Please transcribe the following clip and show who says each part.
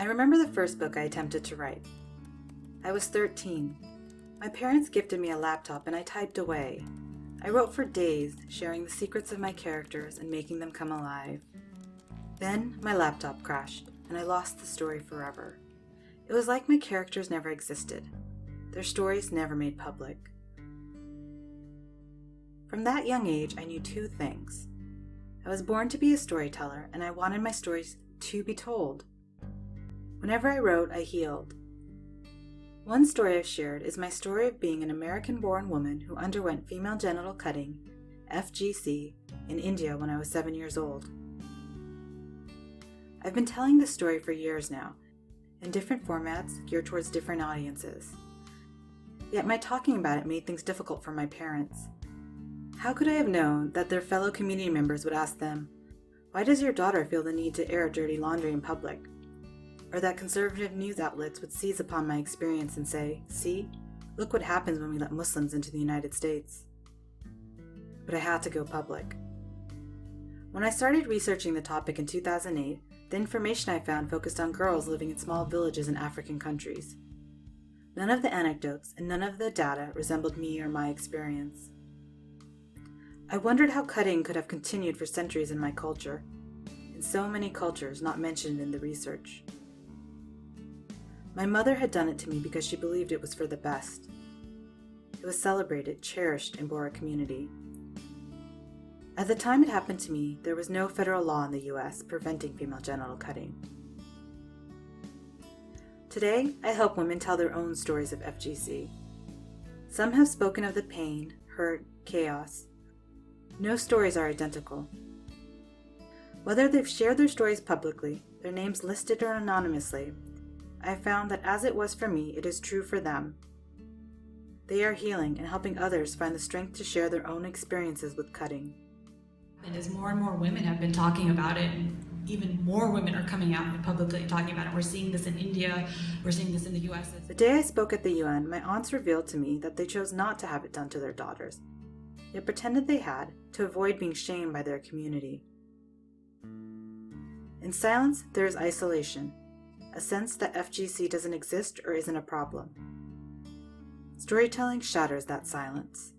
Speaker 1: I remember the first book I attempted to write. I was 13. My parents gifted me a laptop and I typed away. I wrote for days, sharing the secrets of my characters and making them come alive. Then my laptop crashed and I lost the story forever. It was like my characters never existed. Their stories never made public. From that young age, I knew two things. I was born to be a storyteller and I wanted my stories to be told. Whenever I wrote, I healed. One story I've shared is my story of being an American-born woman who underwent female genital cutting, FGC, in India when I was 7 years old. I've been telling this story for years now, in different formats geared towards different audiences. Yet my talking about it made things difficult for my parents. How could I have known that their fellow community members would ask them, "Why does your daughter feel the need to air dirty laundry in public?" Or that conservative news outlets would seize upon my experience and say, "See, look what happens when we let Muslims into the United States." But I had to go public. When I started researching the topic in 2008, the information I found focused on girls living in small villages in African countries. None of the anecdotes and none of the data resembled me or my experience. I wondered how cutting could have continued for centuries in my culture, in so many cultures not mentioned in the research. My mother had done it to me because she believed it was for the best. It was celebrated, cherished in Bora community. At the time it happened to me, there was no federal law in the US preventing female genital cutting. Today, I help women tell their own stories of FGC. Some have spoken of the pain, hurt, chaos. No stories are identical. Whether they've shared their stories publicly, their names listed or anonymously, I have found that as it was for me, it is true for them. They are healing and helping others find the strength to share their own experiences with cutting.
Speaker 2: And as more and more women have been talking about it, and even more women are coming out and publicly talking about it. We're seeing this in India, we're seeing this in the US.
Speaker 1: The day I spoke at the UN, my aunts revealed to me that they chose not to have it done to their daughters, yet pretended they had to avoid being shamed by their community. In silence, there is isolation, a sense that FGC doesn't exist or isn't a problem. Storytelling shatters that silence.